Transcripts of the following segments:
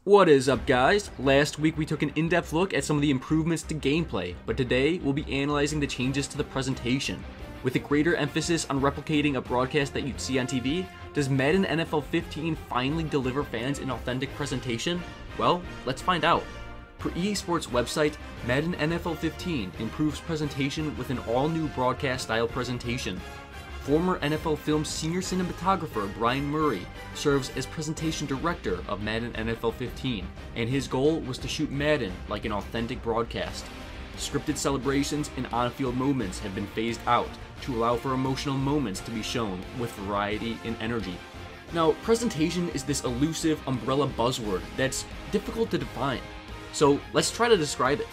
What is up, guys? Last week we took an in-depth look at some of the improvements to gameplay, but today we'll be analyzing the changes to the presentation. With a greater emphasis on replicating a broadcast that you'd see on TV, does Madden NFL 15 finally deliver fans an authentic presentation? Well, let's find out. Per EA Sports website, Madden NFL 15 improves presentation with an all-new broadcast-style presentation. Former NFL Films senior cinematographer Brian Murray serves as presentation director of Madden NFL 15, and his goal was to shoot Madden like an authentic broadcast. Scripted celebrations and on-field moments have been phased out to allow for emotional moments to be shown with variety and energy. Now, presentation is this elusive umbrella buzzword that's difficult to define, so let's try to describe it.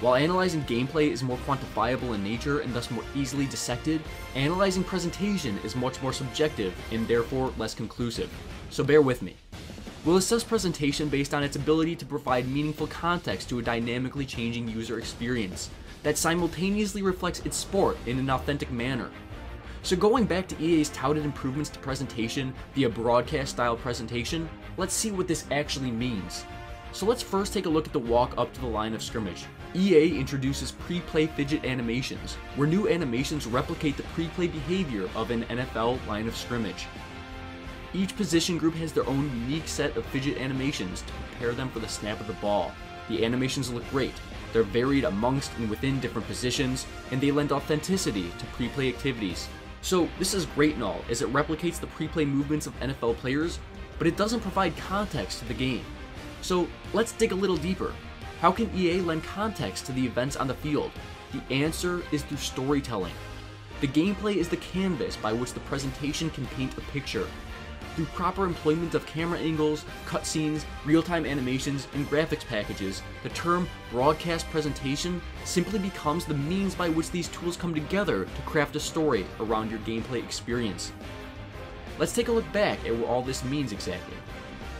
While analyzing gameplay is more quantifiable in nature and thus more easily dissected, analyzing presentation is much more subjective and therefore less conclusive. So bear with me. We'll assess presentation based on its ability to provide meaningful context to a dynamically changing user experience that simultaneously reflects its sport in an authentic manner. So going back to EA's touted improvements to presentation via broadcast-style presentation, let's see what this actually means. So let's first take a look at the walk up to the line of scrimmage. EA introduces pre-play fidget animations, where new animations replicate the pre-play behavior of an NFL line of scrimmage. Each position group has their own unique set of fidget animations to prepare them for the snap of the ball. The animations look great, they're varied amongst and within different positions, and they lend authenticity to pre-play activities. So this is great and all, as it replicates the pre-play movements of NFL players, but it doesn't provide context to the game. So let's dig a little deeper. How can EA lend context to the events on the field? The answer is through storytelling. The gameplay is the canvas by which the presentation can paint a picture. Through proper employment of camera angles, cutscenes, real-time animations, and graphics packages, the term broadcast presentation simply becomes the means by which these tools come together to craft a story around your gameplay experience. Let's take a look back at what all this means exactly.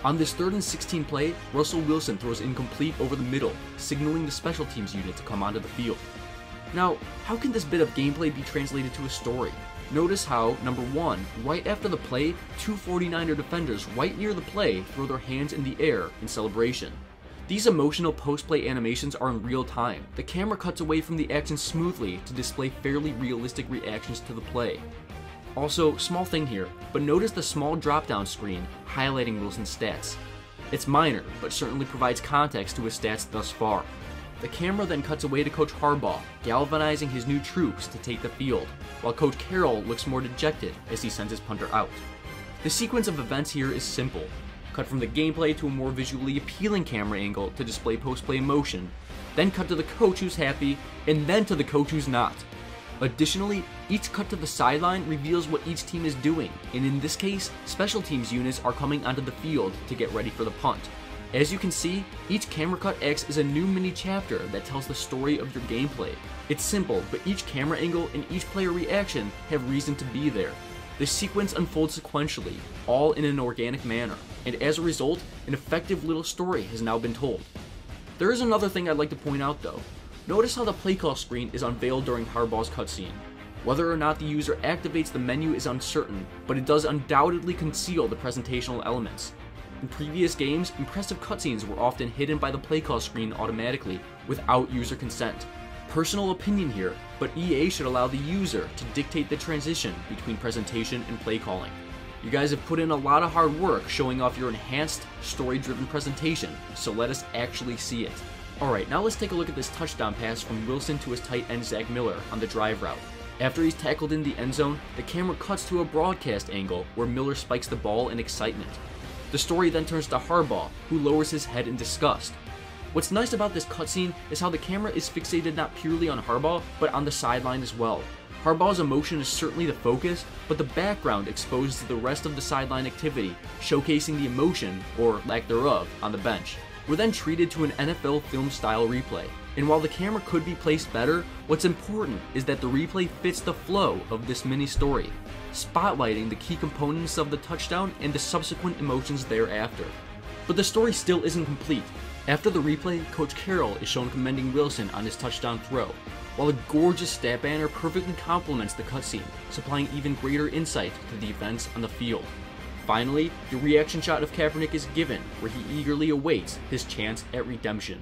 On this 3rd and 16 play, Russell Wilson throws incomplete over the middle, signaling the special teams unit to come onto the field. Now, how can this bit of gameplay be translated to a story? Notice how, number 1, right after the play, two 49er defenders right near the play throw their hands in the air in celebration. These emotional post-play animations are in real time. The camera cuts away from the action smoothly to display fairly realistic reactions to the play. Also, small thing here, but notice the small drop-down screen highlighting Wilson's stats. It's minor, but certainly provides context to his stats thus far. The camera then cuts away to Coach Harbaugh, galvanizing his new troops to take the field, while Coach Carroll looks more dejected as he sends his punter out. The sequence of events here is simple. Cut from the gameplay to a more visually appealing camera angle to display post-play emotion, then cut to the coach who's happy, and then to the coach who's not. Additionally, each cut to the sideline reveals what each team is doing, and in this case, special teams units are coming onto the field to get ready for the punt. As you can see, each camera cut acts as a new mini chapter that tells the story of your gameplay. It's simple, but each camera angle and each player reaction have reason to be there. The sequence unfolds sequentially, all in an organic manner, and as a result, an effective little story has now been told. There is another thing I'd like to point out though. Notice how the play call screen is unveiled during Harbaugh's cutscene. Whether or not the user activates the menu is uncertain, but it does undoubtedly conceal the presentational elements. In previous games, impressive cutscenes were often hidden by the play call screen automatically, without user consent. Personal opinion here, but EA should allow the user to dictate the transition between presentation and play calling. You guys have put in a lot of hard work showing off your enhanced, story-driven presentation, so let us actually see it. Alright, now let's take a look at this touchdown pass from Wilson to his tight end Zach Miller on the drive route. After he's tackled in the end zone, the camera cuts to a broadcast angle where Miller spikes the ball in excitement. The story then turns to Harbaugh, who lowers his head in disgust. What's nice about this cutscene is how the camera is fixated not purely on Harbaugh, but on the sideline as well. Harbaugh's emotion is certainly the focus, but the background exposes the rest of the sideline activity, showcasing the emotion, or lack thereof, on the bench. We're then treated to an NFL film style replay. And while the camera could be placed better, what's important is that the replay fits the flow of this mini story, spotlighting the key components of the touchdown and the subsequent emotions thereafter. But the story still isn't complete. After the replay, Coach Carroll is shown commending Wilson on his touchdown throw, while a gorgeous stat banner perfectly complements the cutscene, supplying even greater insight to the events on the field. Finally, the reaction shot of Kaepernick is given, where he eagerly awaits his chance at redemption.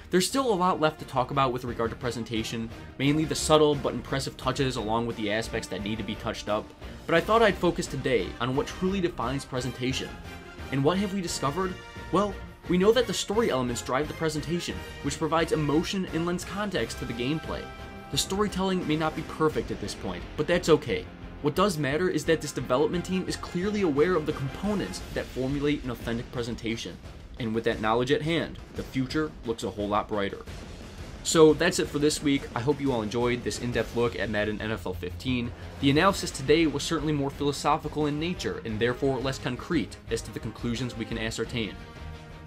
There's still a lot left to talk about with regard to presentation, mainly the subtle but impressive touches along with the aspects that need to be touched up, but I thought I'd focus today on what truly defines presentation. And what have we discovered? Well, we know that the story elements drive the presentation, which provides emotion and lends context to the gameplay. The storytelling may not be perfect at this point, but that's okay. What does matter is that this development team is clearly aware of the components that formulate an authentic presentation. And with that knowledge at hand, the future looks a whole lot brighter. So that's it for this week. I hope you all enjoyed this in-depth look at Madden NFL 15. The analysis today was certainly more philosophical in nature and therefore less concrete as to the conclusions we can ascertain.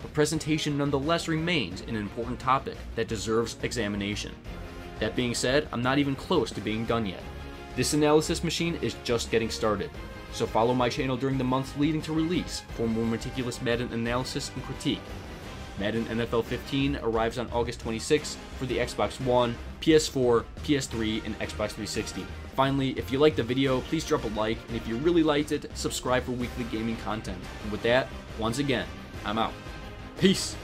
But presentation nonetheless remains an important topic that deserves examination. That being said, I'm not even close to being done yet. This analysis machine is just getting started, so follow my channel during the months leading to release for more meticulous Madden analysis and critique. Madden NFL 15 arrives on August 26th for the Xbox One, PS4, PS3, and Xbox 360. Finally, if you liked the video, please drop a like, and if you really liked it, subscribe for weekly gaming content. And with that, once again, I'm out. Peace!